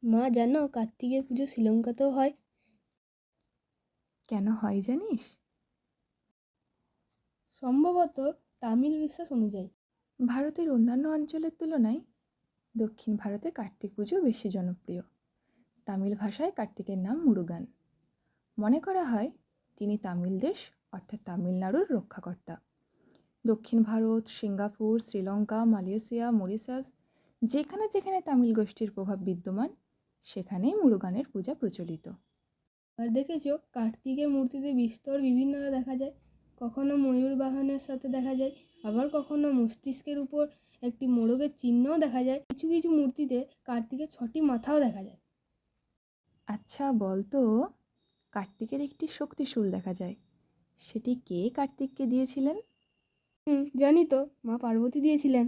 মা জানো, কার্তিকের পুজো শ্রীলঙ্কাতেও হয়। কেন হয় জানিস? সম্ভবত তামিল বিশ্বাস অনুযায়ী। ভারতের অন্যান্য অঞ্চলের তুলনায় দক্ষিণ ভারতে কার্তিক পুজো বেশি জনপ্রিয়। তামিল ভাষায় কার্তিকের নাম মুরুগান। মনে করা হয় তিনি তামিল দেশ অর্থাৎ তামিলনাড়ুর রক্ষাকর্তা। দক্ষিণ Bharat, Singapore, Sri Lanka, Malaysia, Mauritius যেখানে যেখানে তামিল গোষ্ঠীর প্রভাব বিদ্যমান সেখানেই মুরুগানের পূজা প্রচলিত। আর দেখেছো, কার্তিকের মূর্তিতে বিস্তর বিভিন্নতা দেখা যায়। কখনো ময়ূর বাহনের সাথে দেখা যায়, আবার কখনো মস্তিষ্কের উপর একটি মোড়কের চিহ্নও দেখা যায়। কিছু কিছু মূর্তিতে কার্তিকের 6টি মাথাও দেখা যায়। আচ্ছা বলতো, কার্তিকের একটি শক্তিশূল দেখা যায়, সেটি কে কার্তিককে দিয়েছিলেন? জানি তো, মা পার্বতী দিয়েছিলেন।